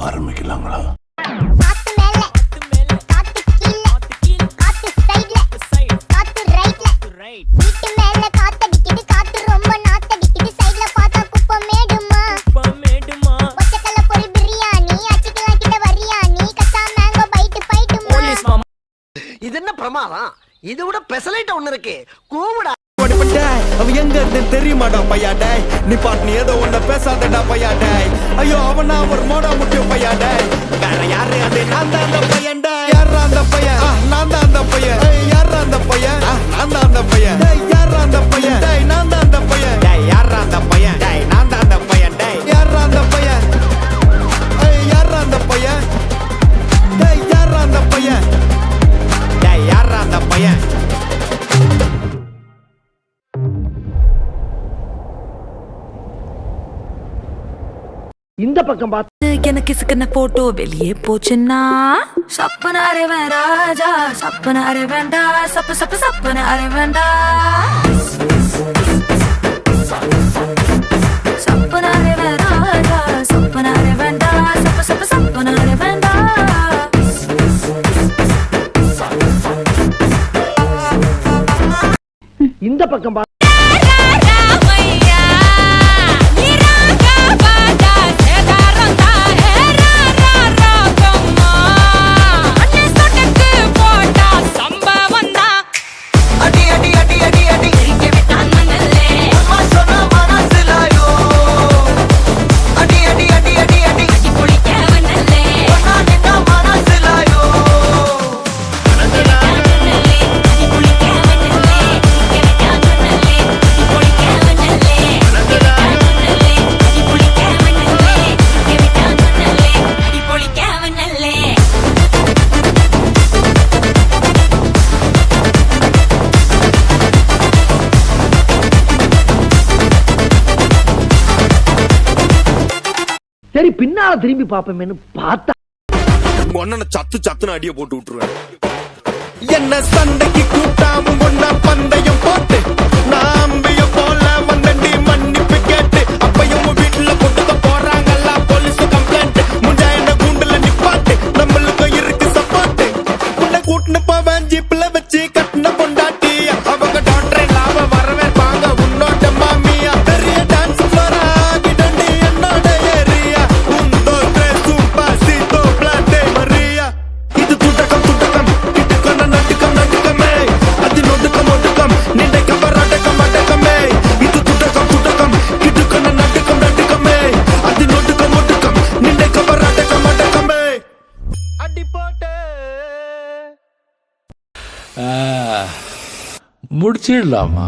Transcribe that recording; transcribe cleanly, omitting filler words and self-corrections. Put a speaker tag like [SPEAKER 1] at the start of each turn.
[SPEAKER 1] ஆரம்பிக்கலாங்களா?
[SPEAKER 2] இது என்ன பிரமாதம்? இது விட பெசலைட் ஒண்ணு இருக்கு. கூவுடா.
[SPEAKER 3] அவ எங்க இருந்து தெரியுமாடா பையாடே? நீ பாட்டு நீ ஏதோ ஒண்ணு பேசாதடா பையாடே. ஐயோ அவனா ஒரு மோடா முட்டிய பையாடே. வேற யாரு அது? நான் தான் அந்த பையன்டா. யாரா அந்த பையன்? நான் தான் அந்த பையன். யாரா அந்த பையன்? நான் தான் அந்த பையன். யாரா அந்த பையன்? நான் தான் அந்த பையன். யாரா அந்த பையன்? நான் தான் அந்த பையன். யாரா அந்த பையன்? யாரா அந்த பையன்? யாரா அந்த பையன்? யாரா அந்த பையன்?
[SPEAKER 2] இந்த பக்கம் பார்த்து
[SPEAKER 4] எனக்கு சிக்கன போட்டோ வெளியே போச்சுன்னா சப்பன அரைவன் ராஜா, சப்பன அரைவன்டா, சப்ப சப்ப சப்பன அரைவன்டா, சப்பன அரைவன் ராஜா, சப்பன அரைவன்டா, சப்ப சப்ப சப்பன அரைவன்டா.
[SPEAKER 2] இந்த பக்கம் பார்த்து சரி பின்னால திரும்பி பாப்போமேன்னு பார்த்தா
[SPEAKER 3] ஒன்ன சத்து சத்துன்னு அடிய போட்டு விட்டுருவேன். என்ன சண்டைக்கு கூட்டாம ஒன்ன பந்தயம் போட்டு நாம்பிய போல வந்தண்டி மன்னிப்பு கேட்டு அப்பையும் வீட்டுல போட்டுக்க போறாங்கல்ல போலீஸ் கம்ப்ளைண்ட். முஞ்சா என்ன கூண்டுல நிப்பாட்டு நம்மளுக்கு இருக்கு சப்பாட்டு. உன்னை கூட்டுன்னு போவேன் ஜீப்ல வச்சு கட்டின பொண்டாட்டி. அவங்க டாக்டர் இல்லாம வரவே பாங்க உன்னோட மாமியா. பெரிய டான்ஸ் ஃப்ளோரா கிடண்டி என்னோட ஏரியா. உந்தோ சூப்பா சீதோ பிளாட்டே மரியா. இது துட்டகம் துட்டகம் கிட்டுக்கொண்ட நட்டுக்கம் நட்டுக்கமே. அது நொடுக்கம் ஒடுக்கம் நின்றை கவராட்டக்கம் அடக்கமே. இது துட்டகம் துட்டகம் கிட்டுக்கொண்ட நட்டுக்கம் நட்டுக்கமே. அது நொடுக்கம் ஒடுக்கம் நின்றை கவராட்டக்கம் அடக்கமே. அடி போட்டு
[SPEAKER 1] முடிச்சிடலாமா?